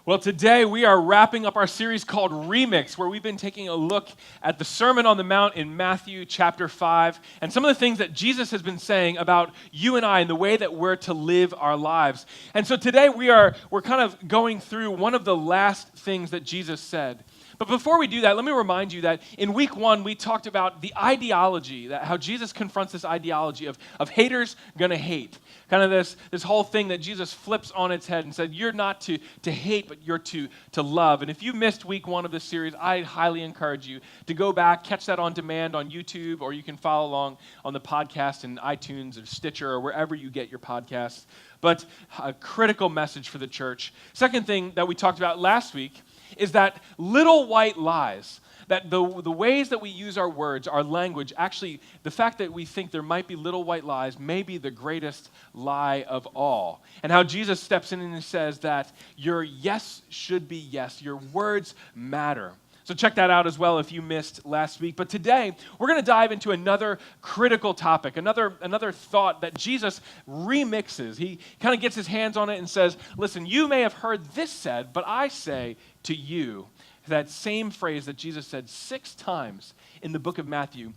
Well, today we are wrapping up our series called Remix, where we've been taking a look at the Sermon on the Mount in Matthew chapter 5, and some of the things that Jesus has been saying about you and I and the way that we're to live our lives. And so today we're kind of going through one of the last things that Jesus said. But before we do that, let me remind you that in week 1, we talked about the ideology, that how Jesus confronts this ideology of haters gonna hate. Kind of this whole thing that Jesus flips on its head and said, you're not to hate, but you're to love. And if you missed week 1 of this series, I highly encourage you to go back, catch that on demand on YouTube, or you can follow along on the podcast in iTunes or Stitcher or wherever you get your podcasts. But a critical message for the church. Second thing that we talked about last week is that little white lies, that the ways that we use our words, our language, actually, the fact that we think there might be little white lies may be the greatest lie of all. And how Jesus steps in and says that your yes should be yes, your words matter. So check that out as well if you missed last week. But today, we're going to dive into another critical topic, another thought that Jesus remixes. He kind of gets his hands on it and says, listen, you may have heard this said, but I say to you, that same phrase that Jesus said 6 times in the book of Matthew,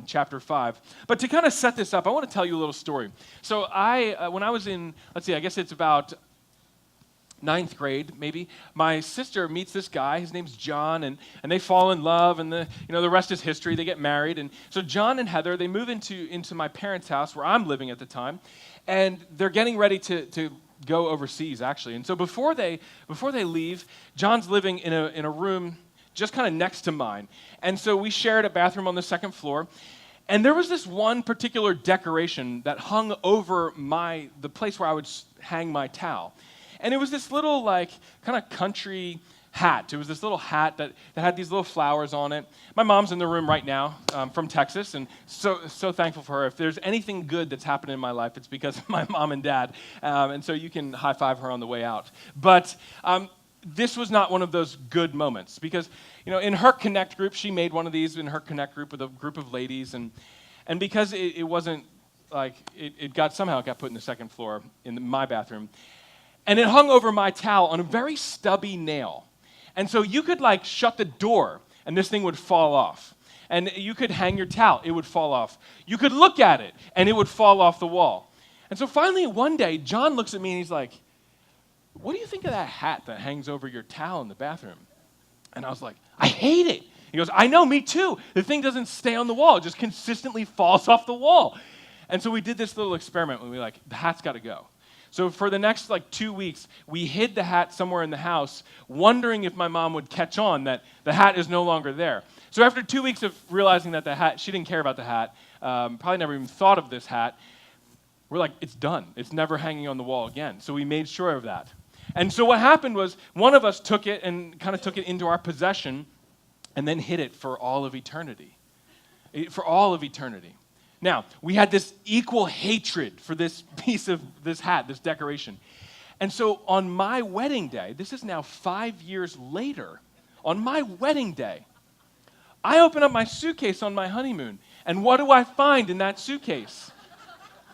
chapter 5. But to kind of set this up, I want to tell you a little story. So when I was in, I guess it's about 9th grade, maybe, my sister meets this guy. His name's John, and they fall in love, and the rest is history. They get married, and so John and Heather, they move into my parents' house where I'm living at the time, and they're getting ready to go overseas, actually. And so before they leave, John's living in a room just kind of next to mine, and so we shared a bathroom on the 2nd floor. And there was this one particular decoration that hung over the place where I would hang my towel. And it was this little, kind of country hat. It was this little hat that had these little flowers on it. My mom's in the room right now from Texas, and so thankful for her. If there's anything good that's happened in my life, it's because of my mom and dad. And so you can high-five her on the way out. But this was not one of those good moments because, in her Connect group, she made one of these in her Connect group with a group of ladies. And because it wasn't it got put in the 2nd floor in my bathroom. And it hung over my towel on a very stubby nail. And so you could shut the door and this thing would fall off. And you could hang your towel, it would fall off. You could look at it and it would fall off the wall. And so finally one day, John looks at me and he's like, what do you think of that hat that hangs over your towel in the bathroom? And I was like, I hate it. He goes, I know, me too. The thing doesn't stay on the wall. It just consistently falls off the wall. And so we did this little experiment where we were like, the hat's got to go. So for the next 2 weeks, we hid the hat somewhere in the house, wondering if my mom would catch on that the hat is no longer there. So after 2 weeks of realizing that the hat, she didn't care about the hat, probably never even thought of this hat, we're like, it's done. It's never hanging on the wall again. So we made sure of that. And so what happened was one of us took it and kind of took it into our possession and then hid it for all of eternity. For all of eternity. Now, we had this equal hatred for this piece of this hat, this decoration. And so on my wedding day, this is now 5 years later, on my wedding day, I open up my suitcase on my honeymoon, and what do I find in that suitcase?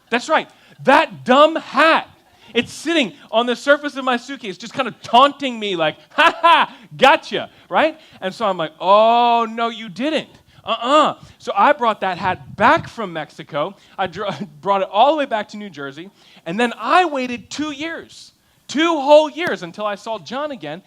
That's right, that dumb hat. It's sitting on the surface of my suitcase, just kind of taunting me like, ha ha, gotcha, right? And so I'm like, oh, no, you didn't. So I brought that hat back from Mexico. I brought it all the way back to New Jersey. And then I waited 2 years, 2 whole years until I saw John again.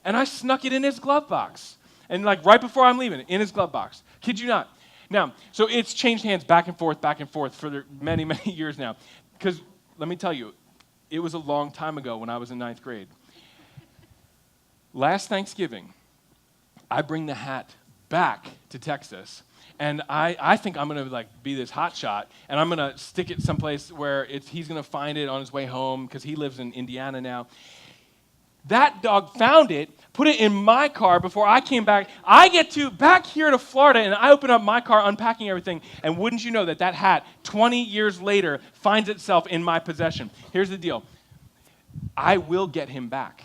And I snuck it in his glove box. And right before I'm leaving, in his glove box. Kid you not. Now, so it's changed hands back and forth for many, many years now. Because let me tell you, it was a long time ago when I was in 9th grade. Last Thanksgiving, I bring the hat back to Texas, and I think I'm going to be this hot shot, and I'm going to stick it someplace where he's going to find it on his way home because he lives in Indiana now. That dog found it, put it in my car before I came back. I get back here to Florida, and I open up my car, unpacking everything, and wouldn't you know that hat, 20 years later, finds itself in my possession. Here's the deal. I will get him back.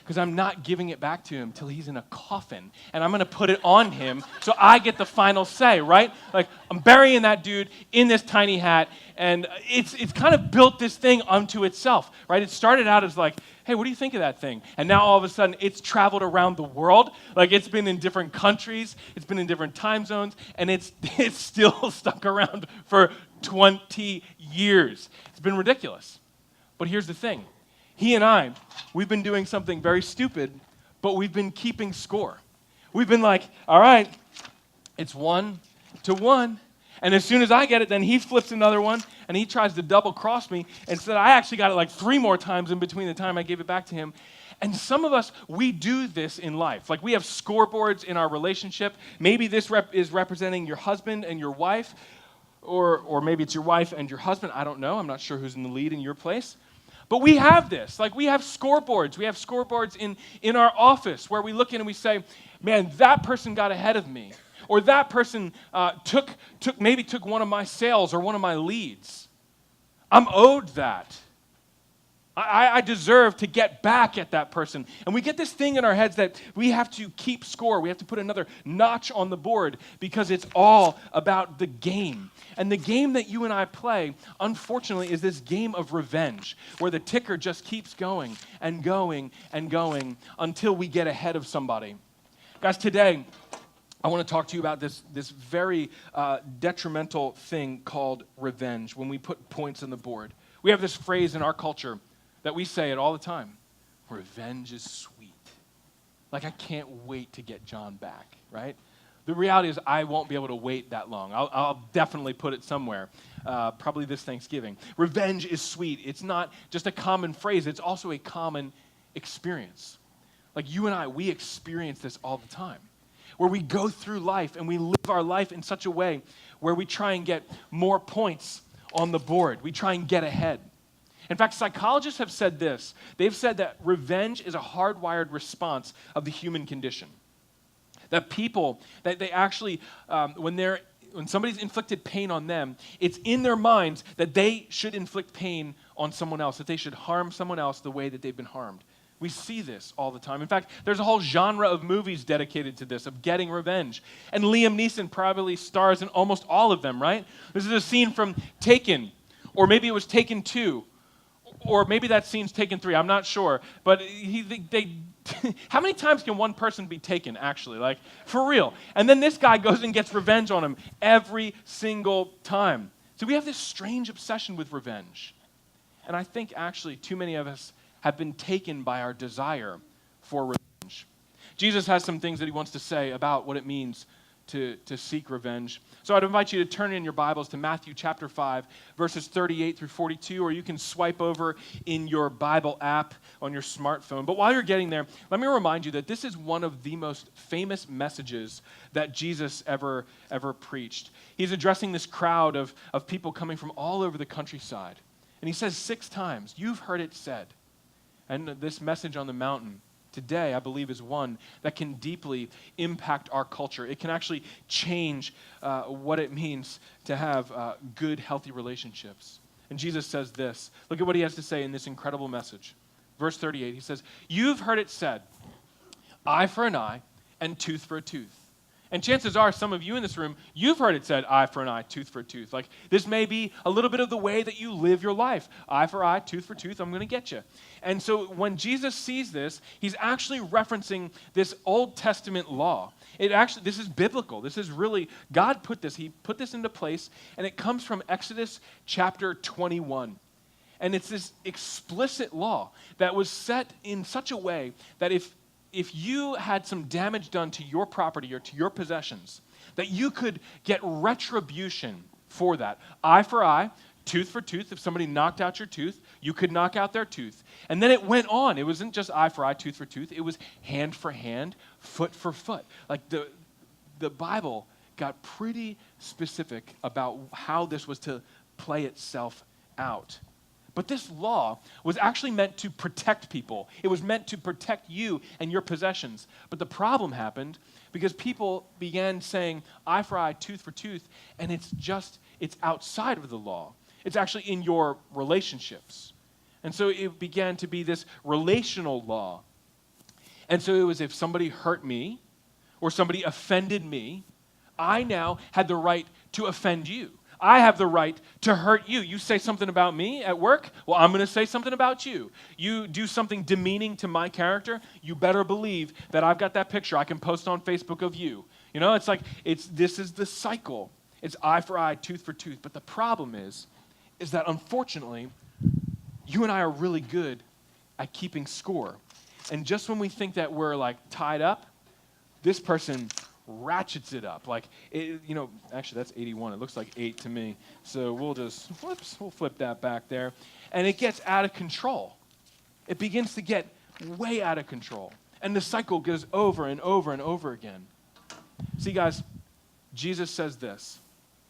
because I'm not giving it back to him till he's in a coffin, and I'm going to put it on him so I get the final say, right? Like, I'm burying that dude in this tiny hat, and it's kind of built this thing unto itself, right? It started out as like, hey, what do you think of that thing? And now all of a sudden, it's traveled around the world. Like, it's been in different countries, it's been in different time zones, and it's still stuck around for 20 years. It's been ridiculous. But here's the thing. He and I, we've been doing something very stupid, but we've been keeping score. We've been like, all right, it's 1-1. And as soon as I get it, then he flips another one, and he tries to double cross me. Instead, I actually got it like 3 more times in between the time I gave it back to him. And some of us, we do this in life. Like, we have scoreboards in our relationship. Maybe this is representing your husband and your wife, or maybe it's your wife and your husband. I don't know. I'm not sure who's in the lead in your place. But we have this. Like, we have scoreboards. We have scoreboards in our office where we look in and we say, man, that person got ahead of me. Or that person took one of my sales or one of my leads. I'm owed that. I deserve to get back at that person. And we get this thing in our heads that we have to keep score. We have to put another notch on the board because it's all about the game. And the game that you and I play, unfortunately, is this game of revenge, where the ticker just keeps going and going and going until we get ahead of somebody. Guys, today, I want to talk to you about this very detrimental thing called revenge, when we put points on the board. We have this phrase in our culture that we say it all the time. Revenge is sweet. Like, I can't wait to get John back, right? The reality is I won't be able to wait that long. I'll definitely put it somewhere, probably this Thanksgiving. Revenge is sweet. It's not just a common phrase. It's also a common experience. Like, you and I, we experience this all the time, where we go through life and we live our life in such a way where we try and get more points on the board. We try and get ahead. In fact, psychologists have said this. They've said that revenge is a hardwired response of the human condition. That people, that they actually, when somebody's inflicted pain on them, it's in their minds that they should inflict pain on someone else, that they should harm someone else the way that they've been harmed. We see this all the time. In fact, there's a whole genre of movies dedicated to this, of getting revenge. And Liam Neeson probably stars in almost all of them, right? This is a scene from Taken, or maybe it was Taken 2, or maybe that scene's Taken 3, I'm not sure. But how many times can one person be taken, actually? Like, for real. And then this guy goes and gets revenge on him every single time. So we have this strange obsession with revenge. And I think, actually, too many of us have been taken by our desire for revenge. Jesus has some things that he wants to say about what it means to seek revenge. So I'd invite you to turn in your Bibles to Matthew chapter 5, verses 38 through 42, or you can swipe over in your Bible app on your smartphone. But while you're getting there, let me remind you that this is one of the most famous messages that Jesus ever preached. He's addressing this crowd of people coming from all over the countryside. And he says 6 times, "You've heard it said." And this message on the mountain today, I believe, is one that can deeply impact our culture. It can actually change what it means to have good, healthy relationships. And Jesus says this. Look at what he has to say in this incredible message. Verse 38, he says, "You've heard it said, eye for an eye and tooth for a tooth." And chances are, some of you in this room, you've heard it said, eye for an eye, tooth for a tooth. Like, this may be a little bit of the way that you live your life. Eye for eye, tooth for tooth, I'm going to get you. And so when Jesus sees this, he's actually referencing this Old Testament law. This is biblical. This is really, God put this. He put this into place, and it comes from Exodus chapter 21. And it's this explicit law that was set in such a way that if you had some damage done to your property or to your possessions, that you could get retribution for that. Eye for eye, tooth for tooth. If somebody knocked out your tooth, you could knock out their tooth. And then it went on. It wasn't just eye for eye, tooth for tooth. It was hand for hand, foot for foot. Like, the Bible got pretty specific about how this was to play itself out. But this law was actually meant to protect people. It was meant to protect you and your possessions. But the problem happened because people began saying eye for eye, tooth for tooth, and it's outside of the law. It's actually in your relationships. And so it began to be this relational law. And so it was if somebody hurt me or somebody offended me, I now had the right to offend you. I have the right to hurt you. You say something about me at work, well, I'm going to say something about you. You do something demeaning to my character, you better believe that I've got that picture I can post on Facebook of you. You know, it's like, this is the cycle. It's eye for eye, tooth for tooth. But the problem is that unfortunately, you and I are really good at keeping score. And just when we think that we're like tied up, this person ratchets it up. Like, actually that's 81. It looks like 8 to me. So we'll flip that back there. And it gets out of control. It begins to get way out of control. And the cycle goes over and over and over again. See, guys, Jesus says this.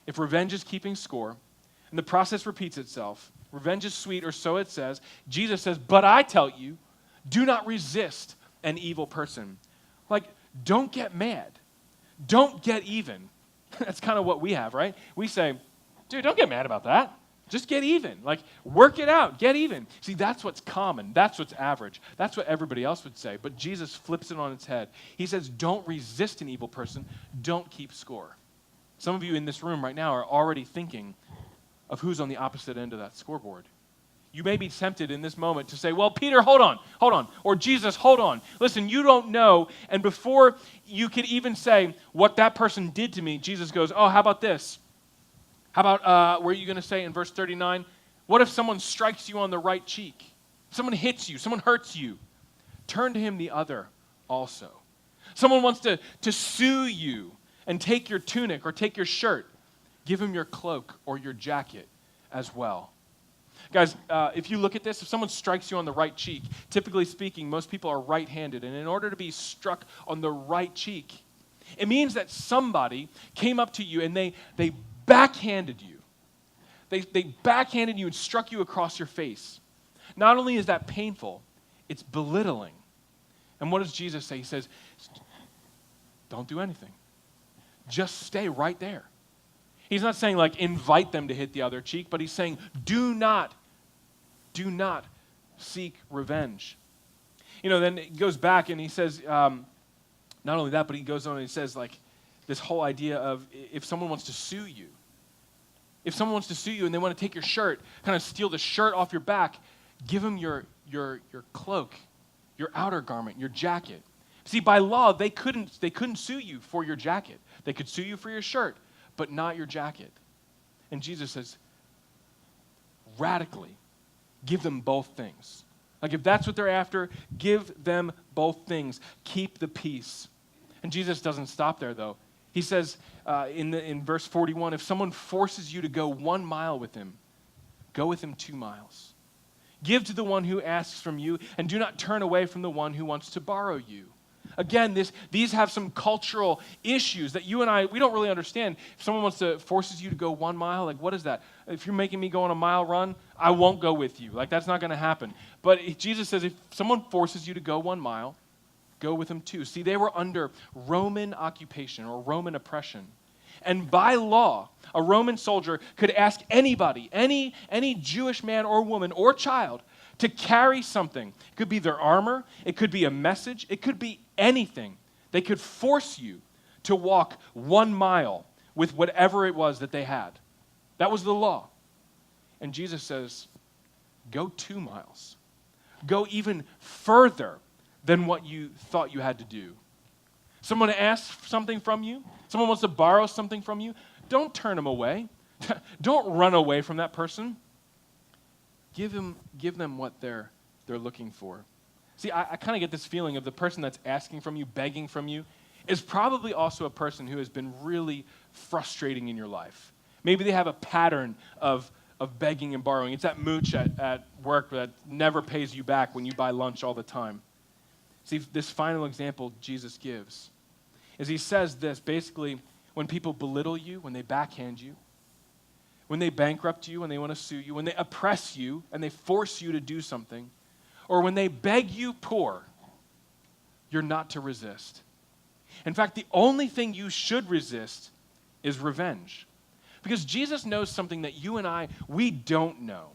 If revenge is keeping score, and the process repeats itself, revenge is sweet, or so it says, Jesus says, but I tell you, do not resist an evil person. Like, don't get mad. Don't get even. That's kind of what we have, right? We say, dude, don't get mad about that. Just get even. Like, work it out. Get even. See, that's what's common. That's what's average. That's what everybody else would say. But Jesus flips it on its head. He says, don't resist an evil person. Don't keep score. Some of you in this room right now are already thinking of who's on the opposite end of that scoreboard. You may be tempted in this moment to say, well, Peter, hold on. Or Jesus, hold on. Listen, you don't know. And before you could even say what that person did to me, Jesus goes, oh, how about this? How about, where are you going to say in verse 39? What if someone strikes you on the right cheek? Someone hits you, someone hurts you. Turn to him the other also. Someone wants to sue you and take your tunic or take your shirt. Give him your cloak or your jacket as well. Guys, if you look at this, if someone strikes you on the right cheek, typically speaking, most people are right-handed. And in order to be struck on the right cheek, it means that somebody came up to you and they backhanded you. They backhanded you and struck you across your face. Not only is that painful, it's belittling. And what does Jesus say? He says, don't do anything. Just stay right there. He's not saying like invite them to hit the other cheek, but he's saying do not seek revenge. Then it goes back and he says, not only that, but he goes on and he says like this whole idea of if someone wants to sue you. If someone wants to sue you and they want to take your shirt, kind of steal the shirt off your back, give them your cloak, your outer garment, your jacket. See, by law, they couldn't sue you for your jacket. They could sue you for your shirt, but not your jacket. And Jesus says, radically, give them both things. Like if that's what they're after, give them both things. Keep the peace. And Jesus doesn't stop there, though. He says in verse 41, if someone forces you to go 1 mile with him, go with him 2 miles. Give to the one who asks from you, and do not turn away from the one who wants to borrow you. Again, these have some cultural issues that you and I, we don't really understand. If someone forces you to go 1 mile, like what is that? If you're making me go on a mile run, I won't go with you. Like that's not going to happen. But Jesus says if someone forces you to go 1 mile, go with them 2. See, they were under Roman occupation or Roman oppression. And by law, a Roman soldier could ask anybody, any Jewish man or woman or child, to carry something. It could be their armor. It could be a message. It could be anything. They could force you to walk 1 mile with whatever it was that they had. That was the law. And Jesus says, go 2 miles. Go even further than what you thought you had to do. Someone asks something from you. Someone wants to borrow something from you. Don't turn them away. Don't run away from that person. Give them what they're looking for. See, I kind of get this feeling of the person that's asking from you, begging from you, is probably also a person who has been really frustrating in your life. Maybe they have a pattern of begging and borrowing. It's that mooch at work that never pays you back when you buy lunch all the time. See, this final example Jesus gives is he says this, basically, when people belittle you, when they backhand you, when they bankrupt you, when they want to sue you, when they oppress you and they force you to do something, or when they beg you poor, you're not to resist. In fact, the only thing you should resist is revenge. Because Jesus knows something that you and we don't know.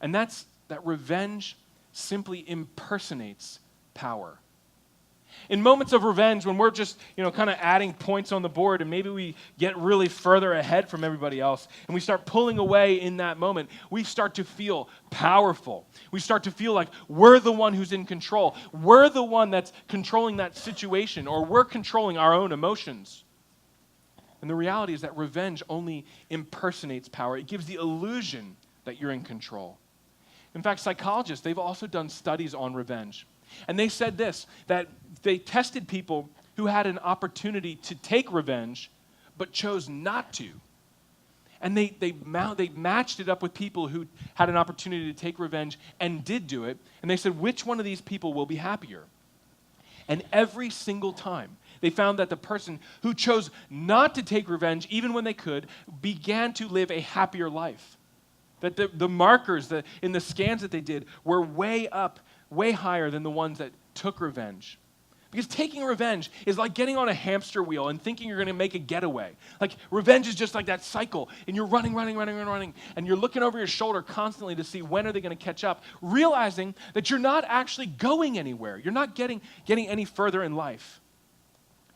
And that's that revenge simply impersonates power. In moments of revenge, when we're just, kind of adding points on the board and maybe we get really further ahead from everybody else and we start pulling away in that moment, we start to feel powerful. We start to feel like we're the one who's in control. We're the one that's controlling that situation, or we're controlling our own emotions. And the reality is that revenge only impersonates power. It gives the illusion that you're in control. In fact, psychologists, they've also done studies on revenge. And they said this, that they tested people who had an opportunity to take revenge, but chose not to. And they matched it up with people who had an opportunity to take revenge and did do it. And they said, which one of these people will be happier? And every single time, they found that the person who chose not to take revenge, even when they could, began to live a happier life. That the markers in the scans that they did were way higher than the ones that took revenge. Because taking revenge is like getting on a hamster wheel and thinking you're going to make a getaway. Like, revenge is just like that cycle, and you're running, and you're looking over your shoulder constantly to see when are they going to catch up, realizing that you're not actually going anywhere. You're not getting any further in life.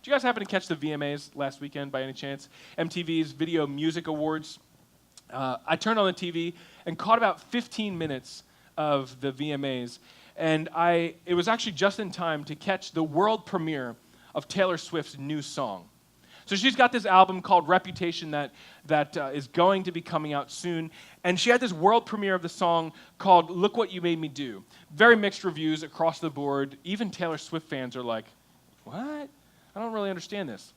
Did you guys happen to catch the VMAs last weekend by any chance? MTV's Video Music Awards. I turned on the TV and caught about 15 minutes of the VMAs. And it was actually just in time to catch the world premiere of Taylor Swift's new song. So she's got this album called Reputation that is going to be coming out soon. And she had this world premiere of the song called Look What You Made Me Do. Very mixed reviews across the board. Even Taylor Swift fans are like, what? I don't really understand this.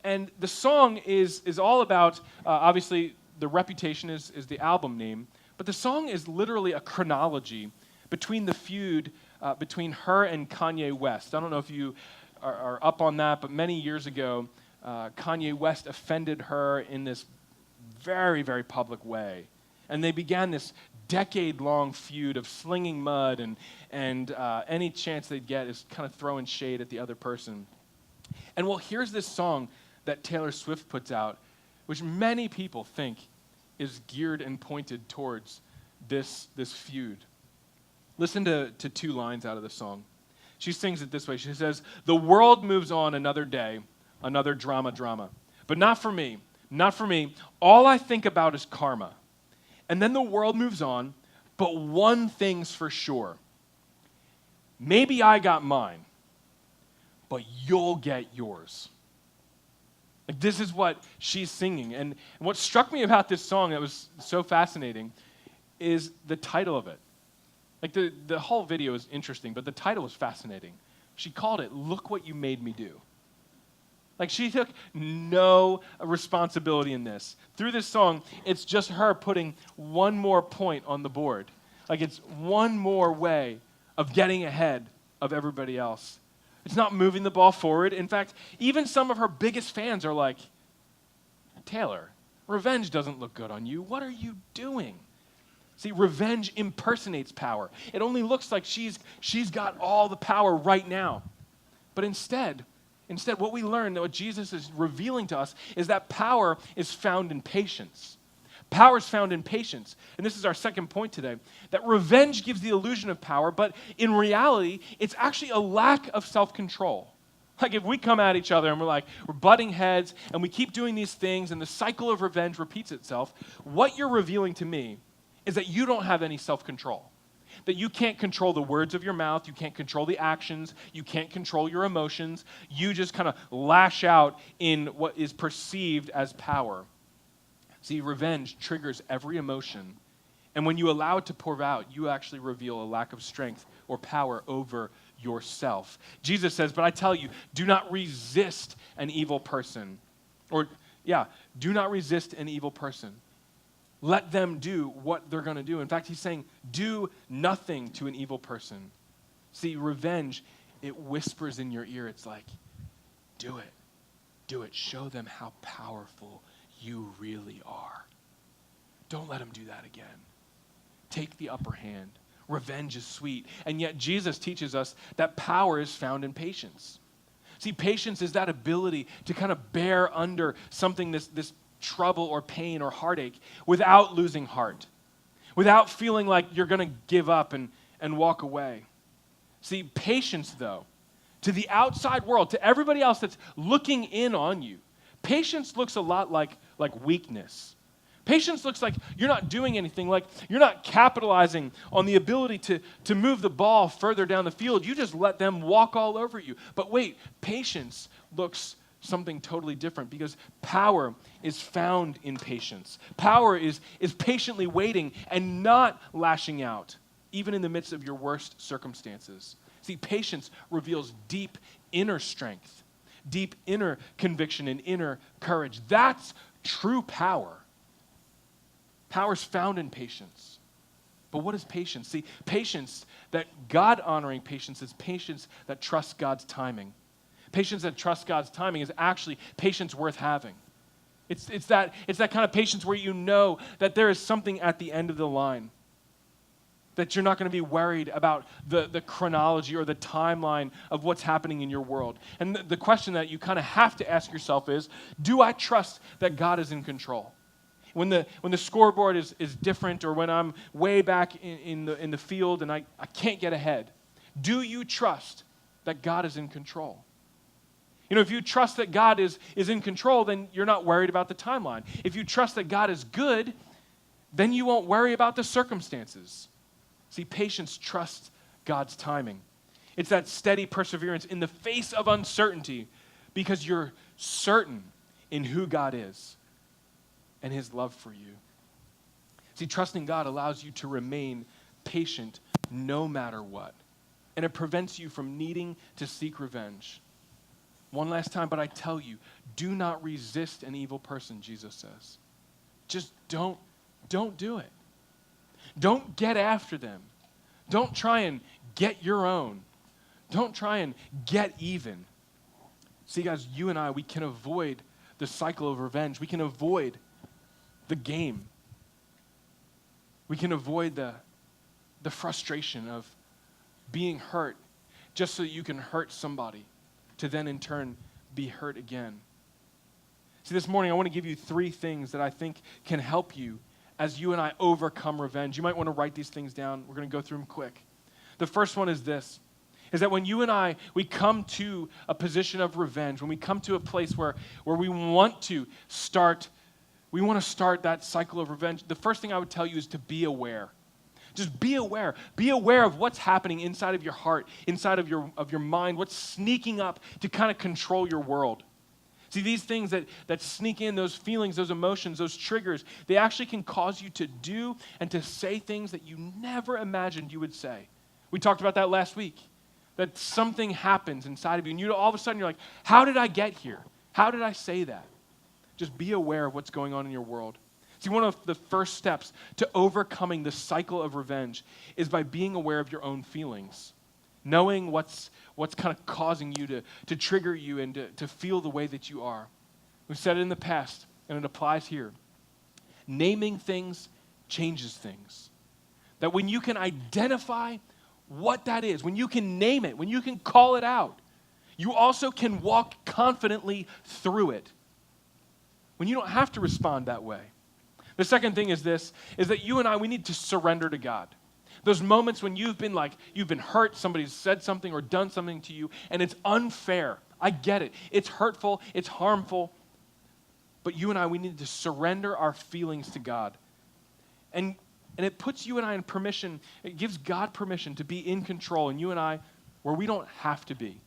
And the song is all about, obviously, the Reputation is the album name. But the song is literally a chronology between the feud between her and Kanye West. I don't know if you are up on that, but many years ago, Kanye West offended her in this very, very public way. And they began this decade-long feud of slinging mud, and any chance they'd get is kind of throwing shade at the other person. And well, here's this song that Taylor Swift puts out, which many people think is geared and pointed towards this feud. Listen to two lines out of the song. She sings it this way. She says, "The world moves on another day, another drama. But not for me, not for me. All I think about is karma. And then the world moves on, but one thing's for sure. Maybe I got mine, but you'll get yours." Like, this is what she's singing. And what struck me about this song that was so fascinating is the title of it. Like, the whole video is interesting, but the title was fascinating. She called it, "Look What You Made Me Do." Like, she took no responsibility in this. Through this song, it's just her putting one more point on the board. Like, it's one more way of getting ahead of everybody else. It's not moving the ball forward. In fact, even some of her biggest fans are like, "Taylor, revenge doesn't look good on you. What are you doing?" See, revenge impersonates power. It only looks like she's got all the power right now. But instead, what we learn, what Jesus is revealing to us, is that power is found in patience. Power is found in patience. And this is our second point today, that revenge gives the illusion of power, but in reality, it's actually a lack of self-control. Like, if we come at each other and we're butting heads and we keep doing these things and the cycle of revenge repeats itself, what you're revealing to me is that you don't have any self-control. That you can't control the words of your mouth, you can't control the actions, you can't control your emotions. You just kind of lash out in what is perceived as power. See, revenge triggers every emotion, and when you allow it to pour out, you actually reveal a lack of strength or power over yourself. Jesus says, "But I tell you, do not resist an evil person." Do not resist an evil person. Let them do what they're going to do. In fact, he's saying, do nothing to an evil person. See, revenge, it whispers in your ear. It's like, do it. Do it. Show them how powerful you really are. Don't let them do that again. Take the upper hand. Revenge is sweet. And yet Jesus teaches us that power is found in patience. See, patience is that ability to kind of bear under something, this trouble or pain or heartache, without losing heart, without feeling like you're going to give up and walk away. See, patience, though, to the outside world, to everybody else that's looking in on you, patience looks a lot like weakness. Patience looks like you're not doing anything, like you're not capitalizing on the ability to move the ball further down the field. You just let them walk all over you. But wait, patience looks something totally different, because power is found in patience. Power is patiently waiting and not lashing out, even in the midst of your worst circumstances. See, patience reveals deep inner strength, deep inner conviction, and inner courage. That's true power. Power's found in patience. But what is patience? See, patience, that God-honoring patience, is patience that trusts God's timing. Patience that trusts God's timing is actually patience worth having. It's that kind of patience where you know that there is something at the end of the line, that you're not going to be worried about the chronology or the timeline of what's happening in your world. And the question that you kind of have to ask yourself is, do I trust that God is in control? When the scoreboard is different, or when I'm way back in the field and I can't get ahead, do you trust that God is in control? You know, if you trust that God is in control, then you're not worried about the timeline. If you trust that God is good, then you won't worry about the circumstances. See, patience trusts God's timing. It's that steady perseverance in the face of uncertainty, because you're certain in who God is and his love for you. See, trusting God allows you to remain patient no matter what, and it prevents you from needing to seek revenge. One last time, but I tell you, do not resist an evil person, Jesus says. Just don't do it. Don't get after them. Don't try and get your own. Don't try and get even. See, guys, you and I, we can avoid the cycle of revenge. We can avoid the game. We can avoid the frustration of being hurt just so that you can hurt somebody, to then in turn be hurt again. See, this morning I want to give you 3 things that I think can help you as you and I overcome revenge. You might want to write these things down. We're going to go through them quick. The first one is this, is that when you and I, we come to a position of revenge, when we come to a place where we want to start that cycle of revenge, the first thing I would tell you is to be aware. Just be aware. Be aware of what's happening inside of your heart, inside of your mind, what's sneaking up to kind of control your world. See, these things that sneak in, those feelings, those emotions, those triggers, they actually can cause you to do and to say things that you never imagined you would say. We talked about that last week, that something happens inside of you, and all of a sudden you're like, how did I get here? How did I say that? Just be aware of what's going on in your world. See, one of the first steps to overcoming the cycle of revenge is by being aware of your own feelings, knowing what's kind of causing you to trigger you and to feel the way that you are. We've said it in the past, and it applies here. Naming things changes things. That when you can identify what that is, when you can name it, when you can call it out, you also can walk confidently through it. When you don't have to respond that way. The second thing is this, is that you and I, we need to surrender to God. Those moments when you've been hurt, somebody's said something or done something to you, and it's unfair. I get it. It's hurtful, it's harmful. But you and I, we need to surrender our feelings to God. And it puts you and I in permission, it gives God permission to be in control, and you and I, where we don't have to be.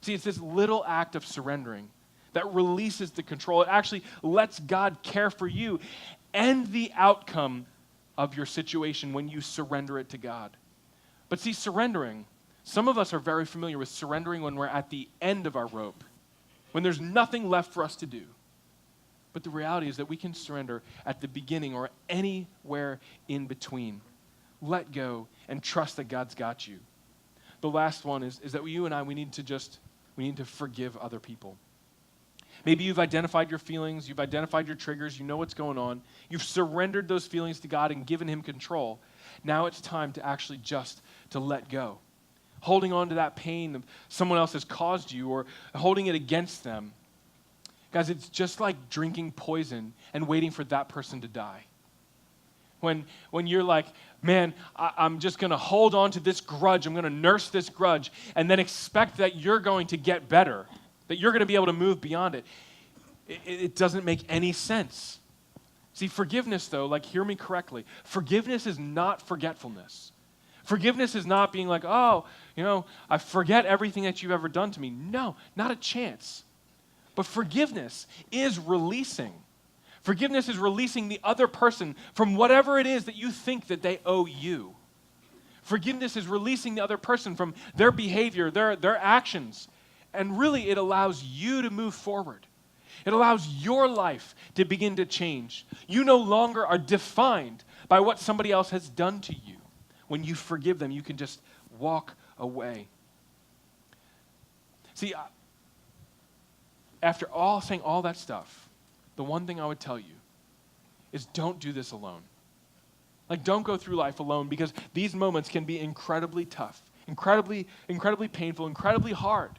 See, it's this little act of surrendering that releases the control. It actually lets God care for you and the outcome of your situation when you surrender it to God. But see, surrendering, some of us are very familiar with surrendering when we're at the end of our rope, when there's nothing left for us to do. But the reality is that we can surrender at the beginning or anywhere in between. Let go and trust that God's got you. The last one is that you and I, we need to forgive other people. Maybe you've identified your feelings, you've identified your triggers, you know what's going on. You've surrendered those feelings to God and given him control. Now it's time to actually just to let go. Holding on to that pain that someone else has caused you or holding it against them. Guys, it's just like drinking poison and waiting for that person to die. When you're like, man, I'm just going to hold on to this grudge. I'm going to nurse this grudge and then expect that you're going to get better, that you're going to be able to move beyond it. It doesn't make any sense. See, forgiveness, though, like, hear me correctly. Forgiveness is not forgetfulness. Forgiveness is not being like, oh, I forget everything that you've ever done to me. No, not a chance. But forgiveness is releasing. Forgiveness is releasing the other person from whatever it is that you think that they owe you. Forgiveness is releasing the other person from their behavior, their actions. And really, it allows you to move forward. It allows your life to begin to change. You no longer are defined by what somebody else has done to you. When you forgive them, you can just walk away. See, after saying all that stuff, the one thing I would tell you is don't do this alone. Like, don't go through life alone, because these moments can be incredibly tough, incredibly painful, incredibly hard.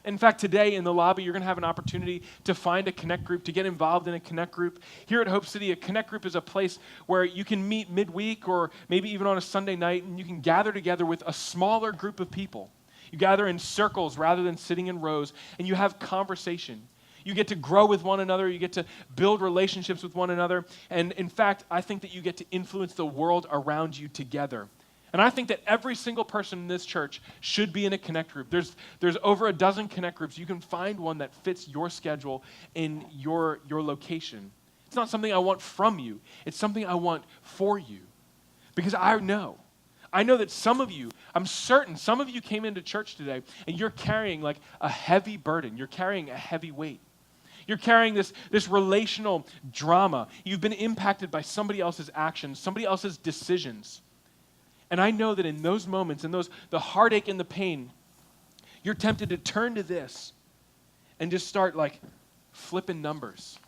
In fact, today in the lobby, you're going to have an opportunity to find a Connect group, to get involved in a Connect group. Here at Hope City, a Connect group is a place where you can meet midweek or maybe even on a Sunday night, and you can gather together with a smaller group of people. You gather in circles rather than sitting in rows, and you have conversation. You get to grow with one another. You get to build relationships with one another. And in fact, I think that you get to influence the world around you together. And I think that every single person in this church should be in a Connect group. There's over a dozen Connect groups. You can find one that fits your schedule in your location. It's not something I want from you. It's something I want for you. Because I know that some of you, I'm certain some of you came into church today and you're carrying like a heavy burden. You're carrying a heavy weight. You're carrying this relational drama. You've been impacted by somebody else's actions, somebody else's decisions. And I know that in those moments, the heartache and the pain, you're tempted to turn to this and just start like flipping numbers.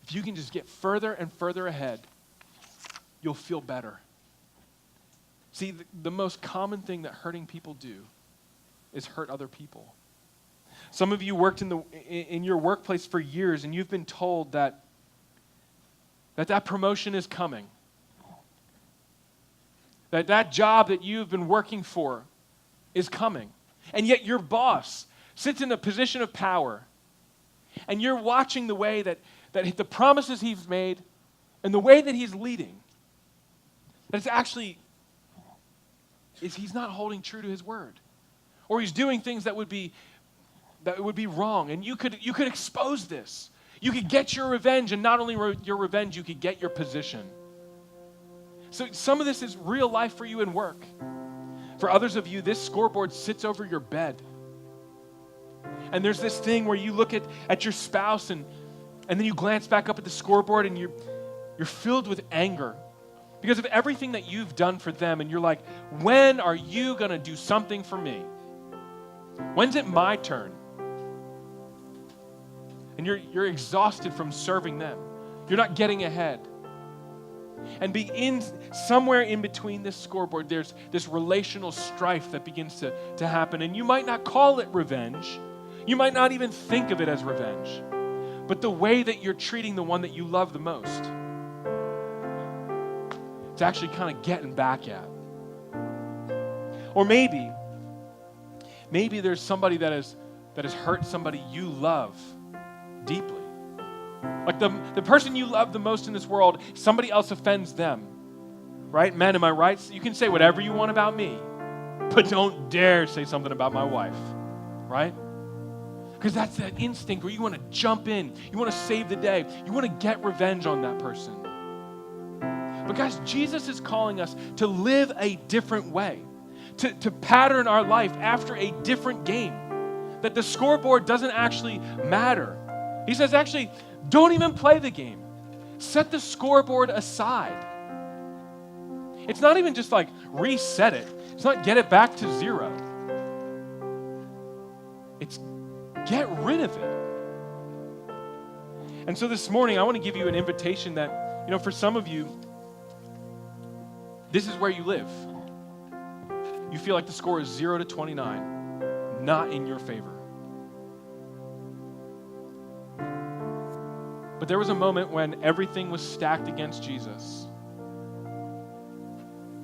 If you can just get further and further ahead, you'll feel better. See, the most common thing that hurting people do is hurt other people. Some of you worked in your workplace for years, and you've been told that promotion is coming. That job that you've been working for is coming. And yet your boss sits in a position of power, and you're watching the way that the promises he's made and the way that he's leading, that it's actually, he's not holding true to his word. Or he's doing things that would be wrong. And you could expose this. You could get your revenge, and not only your revenge, you could get your position. So some of this is real life for you in work. For others of you, this scoreboard sits over your bed. And there's this thing where you look at your spouse and then you glance back up at the scoreboard and you're filled with anger because of everything that you've done for them. And you're like, when are you going to do something for me? When's it my turn? And you're exhausted from serving them. You're not getting ahead. And somewhere in between this scoreboard, there's this relational strife that begins to happen. And you might not call it revenge. You might not even think of it as revenge. But the way that you're treating the one that you love the most, it's actually kind of getting back at. Or maybe there's somebody that has hurt somebody you love deeply. Like the person you love the most in this world, somebody else offends them. Right? Men, am I right? You can say whatever you want about me, but don't dare say something about my wife. Right? Because that's that instinct where you want to jump in. You want to save the day. You want to get revenge on that person. But guys, Jesus is calling us to live a different way, to pattern our life after a different game, that the scoreboard doesn't actually matter. He says, actually, don't even play the game. Set the scoreboard aside. It's not even just like reset it. It's not get it back to zero. It's get rid of it. And so this morning, I want to give you an invitation that, for some of you, this is where you live. You feel like the score is 0 to 29, not in your favor. But there was a moment when everything was stacked against Jesus.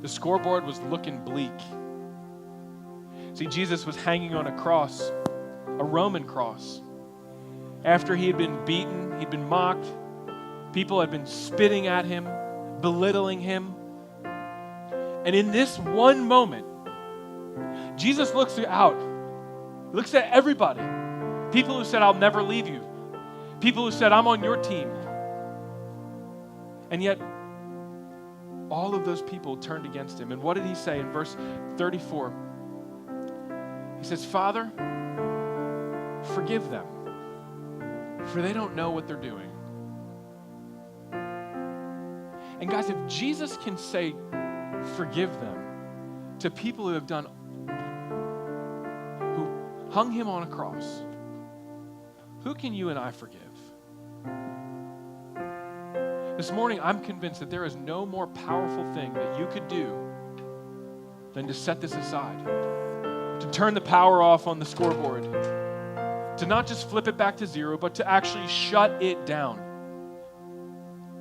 The scoreboard was looking bleak. See, Jesus was hanging on a cross, a Roman cross. After he had been beaten, he'd been mocked, people had been spitting at him, belittling him. And in this one moment, Jesus looks out, looks at everybody. People who said, I'll never leave you. People who said, I'm on your team. And yet, all of those people turned against him. And what did he say in verse 34? He says, Father, forgive them, for they don't know what they're doing. And guys, if Jesus can say, forgive them to people who have done, who hung him on a cross, who can you and I forgive? This morning, I'm convinced that there is no more powerful thing that you could do than to set this aside, to turn the power off on the scoreboard, to not just flip it back to zero, but to actually shut it down.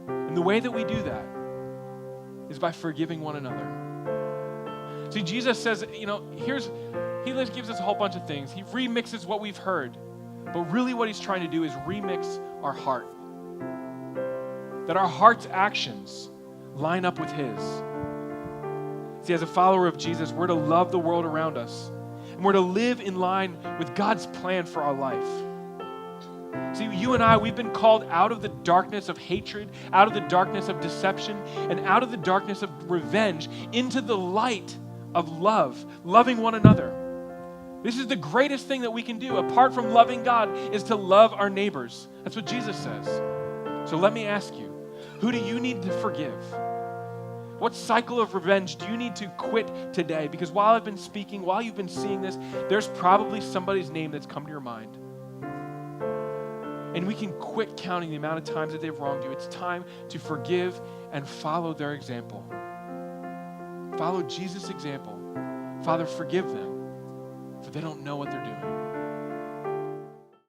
And the way that we do that is by forgiving one another. See, Jesus says, he gives us a whole bunch of things. He remixes what we've heard, but really what he's trying to do is remix our heart. That our heart's actions line up with his. See, as a follower of Jesus, we're to love the world around us. And we're to live in line with God's plan for our life. See, you and I, we've been called out of the darkness of hatred, out of the darkness of deception, and out of the darkness of revenge into the light of love, loving one another. This is the greatest thing that we can do, apart from loving God, is to love our neighbors. That's what Jesus says. So let me ask you, who do you need to forgive? What cycle of revenge do you need to quit today? Because while I've been speaking, while you've been seeing this, there's probably somebody's name that's come to your mind. And we can quit counting the amount of times that they've wronged you. It's time to forgive and follow their example. Follow Jesus' example. Father, forgive them, for they don't know what they're doing.